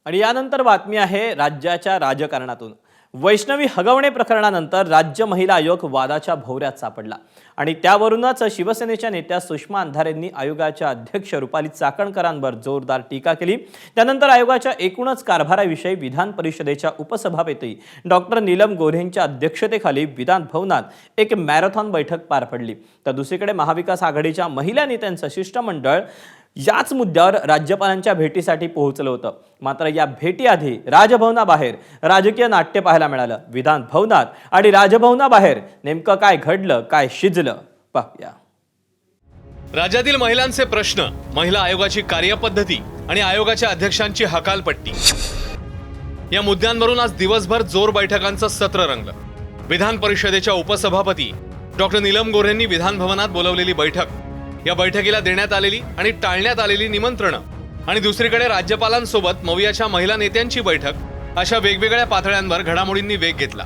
आणि यानंतर बातमी आहे राज्याच्या राजकारणातून। वैष्णवी हगवणे प्रकरणानंतर राज्य महिला आयोग वादाच्या भोवऱ्यात सापडला आणि त्यावरूनच शिवसेनेच्या नेत्या सुषमा अंधारेंनी आयोगाच्या अध्यक्ष रुपाली चाकणकरांवर जोरदार टीका केली। त्यानंतर आयोगाच्या एकूणच कारभाराविषयी विधान परिषदेच्या उपसभापती डॉक्टर नीलम गोऱ्हेंच्या अध्यक्षतेखाली विधान भवनात एक मॅरेथॉन बैठक पार पडली। तर दुसरीकडे महाविकास आघाडीच्या महिला नेत्यांचं शिष्टमंडळ याच मुद्द्यावर राज्यपालांच्या भेटीसाठी पोहोचलं होतं। मात्र या भेटीआधी राजभवनाबाहेर राजकीय नाट्य पाहायला मिळालं। विधान भवनात आणि राजभवनाबाहेर नेमकं काय घडलं, काय शिजलं पाहूया। राज्यातील महिलांचे प्रश्न, महिला आयोगाची कार्यपद्धती आणि आयोगाच्या अध्यक्षांची हकालपट्टी या मुद्द्यांवरून आज दिवसभर जोर बैठकांचं सत्र रंगलं। विधान परिषदेच्या उपसभापती डॉक्टर नीलम गोऱ्हेंनी विधान भवनात बोलावलेली बैठक, या बैठकीला देण्यात आलेली आणि टाळण्यात आलेली निमंत्रणं आणि दुसरीकडे राज्यपालांसोबत मवियाच्या महिला नेत्यांची बैठक, अशा वेगवेगळ्या पातळ्यांवर घडामोडींनी वेग घेतला।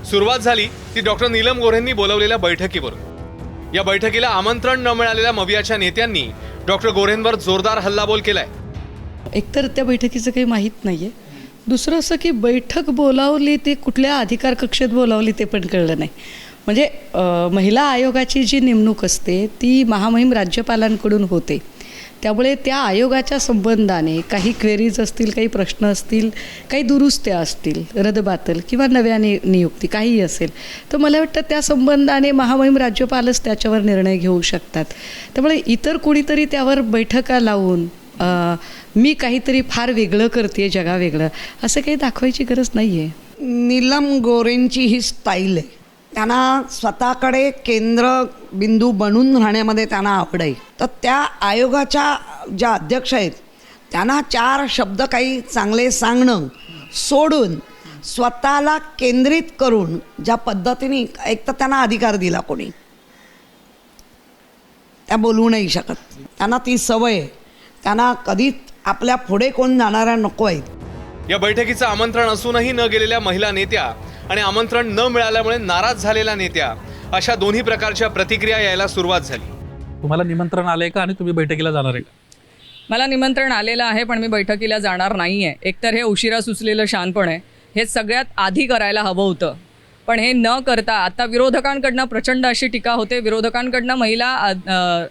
सुरुवात झाली ती डॉक्टर नीलम गोऱ्हेंनी बोलावलेल्या बैठकीवरून। या बैठकीला आमंत्रण न मिळालेल्या मवियाच्या नेत्यांनी डॉक्टर गोऱ्हेंवर जोरदार हल्लाबोल केलाय। एकतर त्या बैठकीचं काही माहीत नाहीये, दुसरं असं की बैठक बोलावली ती कुठल्या अधिकार कक्षेत बोलावली ते पण कळलं नाही। म्हणजे महिला आयोगाची जी नेमणूक असते ती महामहिम राज्यपालांकडून होते, त्यामुळे त्या आयोगाच्या संबंधाने काही क्वेरीज असतील, काही प्रश्न असतील, काही दुरुस्त्या असतील, रदबातल किंवा नव्याने नियुक्ती काहीही असेल, तर मला वाटतं त्या संबंधाने महामहिम राज्यपालच त्याच्यावर निर्णय घेऊ शकतात। त्यामुळे इतर कोणीतरी त्यावर बैठका लावून मी काहीतरी फार वेगळं करते, जगावेगळं असं काही दाखवायची गरज नाही आहे। नीलम गोऱ्हेंची ही स्टाईल आहे, त्यांना स्वतःकडे केंद्रबिंदू बनून राहण्यामध्ये त्यांना आवड आहे। तर त्या आयोगाच्या ज्या अध्यक्ष आहेत त्यांना चार शब्द काही चांगले सांगणं सोडून स्वतःला केंद्रित करून ज्या पद्धतीने, एक तर त्यांना अधिकार दिला कोणी, त्या बोलू नाही शकत, त्यांना ती सवय आहे, त्यांना कधीच आपल्या पुढे कोण जाणाऱ्या नको आहेत। या बैठकीचं आमंत्रण असूनही न गेलेल्या महिला नेत्या आणि आमंत्रण न मिळाल्यामुळे नाराज झालेल्या नेत्या, अशा दोन्ही प्रकारच्या प्रतिक्रिया यायला सुरुवात झाली। तुम्हाला निमंत्रण आलंय का आणि तुम्ही बैठकीला जाणार आहे का? मला निमंत्रण आलेलं आहे पण मी बैठकीला जाणार नाही आहे। एकतर हे उशिरा सुचलेलं शहाणपण आहे, हे सगळ्यात आधी करायला हवं होतं, पण हे न करता आता विरोधकांकडनं प्रचंड अशी टीका होते। विरोधकांकडनं महिला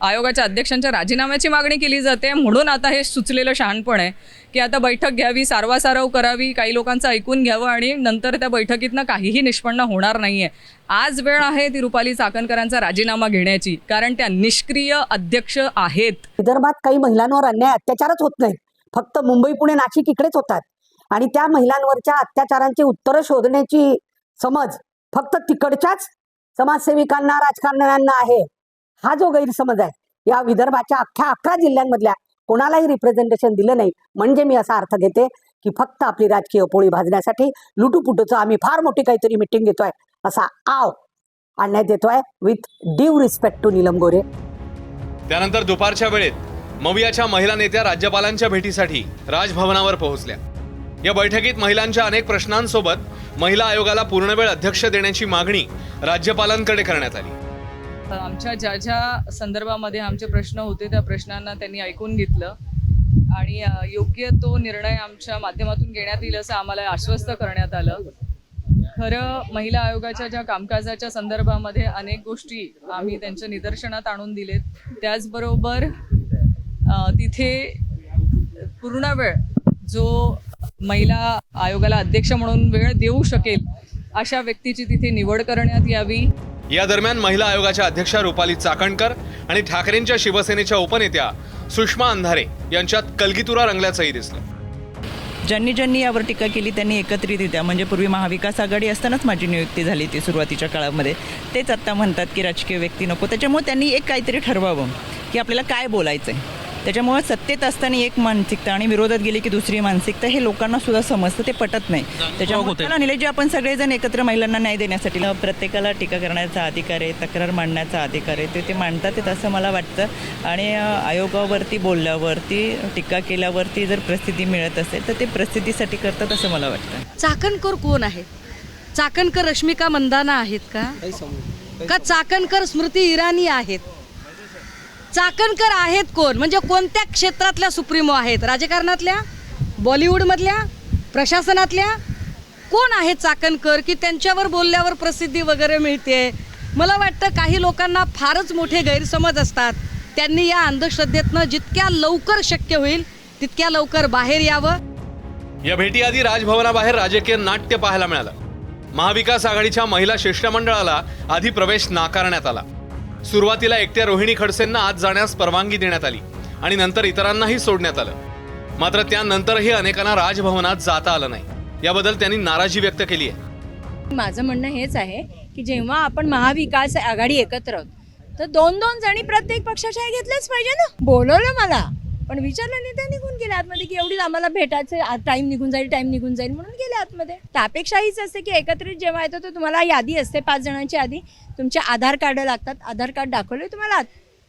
आयोगाच्या अध्यक्षांच्या राजीनाम्याची मागणी केली जाते, म्हणून आता हे सुचलेलं शहाणपण आहे की आता बैठक घ्यावी, सारवासारव करावी, काही लोकांचं ऐकून घ्यावं आणि नंतर त्या बैठकीतनं काहीही निष्पन्न होणार नाही आहे। आज वेळ आहे ती रुपाली चाकणकरांचा राजीनामा घेण्याची, कारण त्या निष्क्रिय अध्यक्ष आहेत। विदर्भात काही महिलांवर अन्याय अत्याचारच होत नाहीत, फक्त मुंबई, पुणे, नाशिक इकडेच होतात आणि त्या महिलांवरच्या अत्याचारांची उत्तरं शोधण्याची समज फक्त तिकडच्याच समाजसेविकांना, राजकारण्यांना आहे। हा जो गैरसमज आहे या विदर्भाच्या अख्ख्या 11 जिल्ह्यांमधल्या कोणालाही रिप्रेझेंटेशन दिलं नाही, म्हणजे मी असा अर्थ घेते की फक्त आपली राजकीय पोळी भाजण्यासाठी लुटूपुटूचं आम्ही फार मोठी काहीतरी मिटिंग घेतोय असा आव आणण्यात येतोय, with due respect to Neelam Gorhe. त्यानंतर दुपारच्या वेळेत मवियाच्या महिला नेत्या राज्यपालांच्या भेटीसाठी राजभवनावर पोहोचल्या। या बैठकीत महिलांच्या अनेक प्रश्नांसोबत महिला आयोगाला पूर्णवेळ अध्यक्ष देण्याची मागणी राज्यपालांकडे करण्यात आली। आमच्या ज्या संदर्भामध्ये आमचे प्रश्न होते त्या प्रश्नांना त्यांनी ऐकून घेतलं आणि योग्य तो निर्णय आमच्या माध्यमातून घेण्यात येईल असं आम्हाला आश्वस्त करण्यात आलं। खरं महिला आयोगाच्या ज्या कामकाजाच्या संदर्भामध्ये अनेक गोष्टी आम्ही त्यांच्या निदर्शनात आणून दिलेत, त्याचबरोबर तिथे पूर्ण वेळ जो महिला आयोगाला अध्यक्ष म्हणून वेळ देऊ शकेल अशा व्यक्तीची तिथे निवड करण्यात यावी। या दरम्यान महिला आयोगाच्या अध्यक्षा रुपाली चाकणकर आणि ठाकरेंच्या शिवसेनेच्या उपनेत्या सुषमा अंधारे यांच्यात कलगीतुरा रंगल्याचंही दिसलं। ज्यांनी ज्यांनी यावर टीका केली त्यांनी एकत्रितरित्या, म्हणजे पूर्वी महाविकास आघाडी असतानाच माझी नियुक्ती झाली ती सुरुवातीच्या काळामध्ये, तेच आत्ता म्हणतात की राजकीय व्यक्ती नको। त्याच्यामुळे त्यांनी एक काहीतरी ठरवावं की आपल्याला काय बोलायचं आहे। त्याच्यामुळे सत्तेत असताना एक मानसिकता आणि विरोधात गेली की दुसरी मानसिकता, हे लोकांना सुद्धा समजतं, ते पटत नाही। त्याच्यामुळे निलेश जे आपण सगळेजण एकत्र महिलांना न्याय देण्यासाठी प्रत्येकाला टीका करण्याचा अधिकार आहे, तक्रार मांडण्याचा अधिकार आहे, ते मांडतात आहेत असं मला वाटतं। आणि आयोगावरती बोलल्यावरती, टीका केल्यावरती जर प्रसिद्धी मिळत असेल तर ते प्रसिद्धीसाठी करतात असं मला वाटतं। चाकणकर कोण आहे? चाकणकर रश्मिका मंदाना आहेत का चाकणकर स्मृती इराणी आहेत? चाकणकर आहेत कोण? म्हणजे कोणत्या क्षेत्रातल्या सुप्रीमो आहेत? राजकारणातल्या? बॉलिवूडमधल्या प्रशासनातल्या कोण आहे चाकणकर की त्यांच्यावर बोलल्यावर प्रसिद्धी वगैरे मिळते. मला वाटतं काही लोकांना फारच मोठे गैरसमज असतात. त्यांनी या अंधश्रद्धेतनं जितक्या लवकर शक्य होईल तितक्या लवकर बाहेर यावं. या भेटीआधी राजभवनाबाहेर राजकीय नाट्य पाहायला मिळालं. महाविकास आघाडीच्या महिला शिष्टमंडळाला आधी प्रवेश नाकारण्यात आला. सुरुवातीला एकट्या रोहिणी खडसेंना आत जाण्यास परवानगी देण्यात आली आणि नंतर इतरांनाही सोडण्यात आलं. मात्र त्यानंतरही अनेकांना राजभवनात जाता आलं नाही. याबद्दल त्यांनी नाराजी व्यक्त केली आहे. माझं म्हणणं हेच आहे की जेव्हा आपण महाविकास आघाडी एकत्र आहोत तर दोन जणी प्रत्येक पक्षाच्या घेतल्याच पाहिजे ना. बोलवलं मला पण विचारलं नाही, त्या निघून गेले आतमध्ये की एवढीच आम्हाला भेटायचं, टाइम निघून जाईल म्हणून गेले आतमध्ये. त्यापेक्षा हीच असते की एकत्रित जेव्हा येतो तर तुम्हाला यादी असते 5 जणांची यादी, तुमचे आधार कार्ड लागतात, आधार कार्ड दाखवले तुम्हाला आत.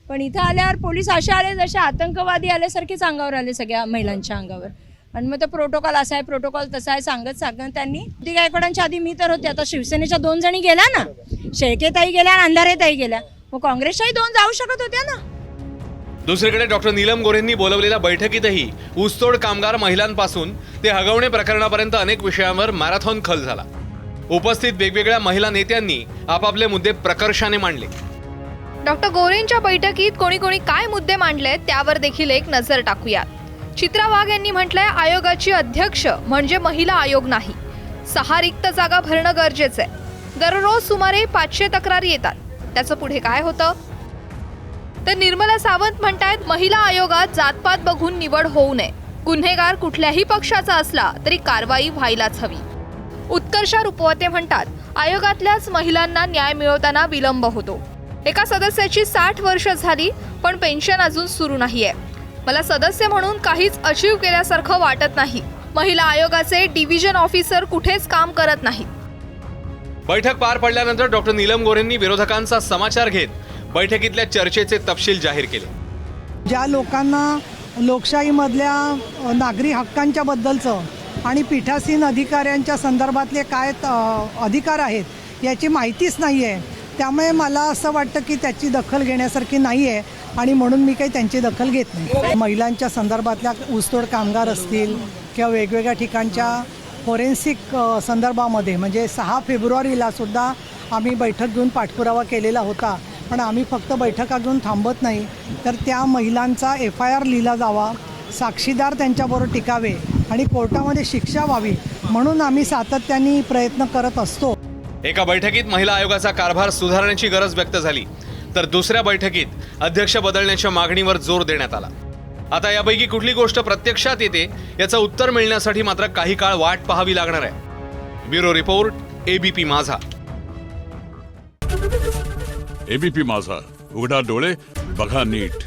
पण इथं आल्यावर पोलीस असे आले जसे आतंकवादी आल्यासारखेच अंगावर आले सगळ्या महिलांच्या अंगावर. आणि मग तो प्रोटोकॉल असा आहे, प्रोटोकॉल तसा आहे सांगत त्यांनी. ती गायकवाडांच्या आधी मी तर होते. आता शिवसेनेच्या 2 जणी गेल्या ना, शेळकेताई गेल्या आणि अंधारेताई गेल्या. मग काँग्रेसच्याही 2 जाऊ शकत होत्या ना. दुसरीकडे डॉक्टर नीलम गोऱ्हेंनी बोलवलेल्या बैठकीतही ऊसतोड कामगार महिलांपासून ते हगवणे प्रकरणापर्यंत अनेक विषयांवर मॅरेथॉन खल झाला. उपस्थित वेगवेगळ्या महिला नेत्यांनी आपापले मुद्दे प्रकर्षाने मांडले. डॉक्टर गोरेंच्या बैठकीत कोणी कोणी काय मुद्दे मांडले त्यावर देखील एक नजर टाकूयात. चित्रा वाघ यांनी म्हटलंय, आयोगाची अध्यक्ष म्हणजे महिला आयोग नाही. 6 रिक्त जागा भरणं गरजेचं आहे. दररोज सुमारे 500 तक्रारी येतात. त्याचं पुढे काय होतं? तर निर्मला सावंत म्हणतायत, महिला आयोगात जातपात बघून निवड होऊ नये. गुन्हेगार कुठल्याही पक्षाचा असला तरी कारवाई व्हायलाच हवी. उत्कर्षा रुपवते म्हणतात, आयोगातल्याच महिलांना न्याय मिळवताना विलंब होतो. एका सदस्याची 60 वर्ष झाली पण पेन्शन अजून सुरू नाहीये. मला सदस्य म्हणून काहीच अचीव केल्यासारखं वाटत नाही. महिला आयोगाचे डिव्हिजन ऑफिसर कुठेच काम करत नाहीत. बैठक पार पडल्यानंतर डॉक्टर नीलम गोऱ्हेंनी विरोधकांचा समाचार घेत बैठकीतल्या चर्चेचे तपशील जाहीर केले. ज्या लोकांना लोकशाहीमधल्या नागरी हक्कांच्या बद्दलचं आणि पीठासीन अधिकाऱ्यांच्या संदर्भातले काय अधिकार आहेत याची माहितीच नाही आहे, त्यामुळे मला असं वाटतं की त्याची दखल घेण्यासारखी नाही आहे आणि म्हणून मी काही त्यांची दखल घेत नाही. महिलांच्या संदर्भातल्या ऊसतोड कामगार असतील किंवा वेगवेगळ्या ठिकाणच्या फॉरेन्सिक संदर्भामध्ये म्हणजे 6 फेब्रुवारीला सुद्धा आम्ही बैठक घेऊन पाठपुरावा केलेला होता. पण आम्ही फक्त बैठका घेऊन थांबत नाही, तर त्या महिलांचा FIR लिहिला जावा, साक्षीदार त्यांच्याबरोबर टिकावे आणि कोर्टामध्ये शिक्षा व्हावी म्हणून आम्ही सातत्याने प्रयत्न करत असतो. एका बैठकीत महिला आयोगाचा कारभार सुधारण्याची गरज व्यक्त झाली तर दुसऱ्या बैठकीत अध्यक्ष बदलण्याच्या मागणीवर जोर देण्यात आला. आता यापैकी कुठली गोष्ट प्रत्यक्षात येते याचं उत्तर मिळण्यासाठी मात्र काही काळ वाट पाहावी लागणार आहे. ब्युरो रिपोर्ट, ABP माझा. ABP माझा, उघडा डोळे बघा नीट.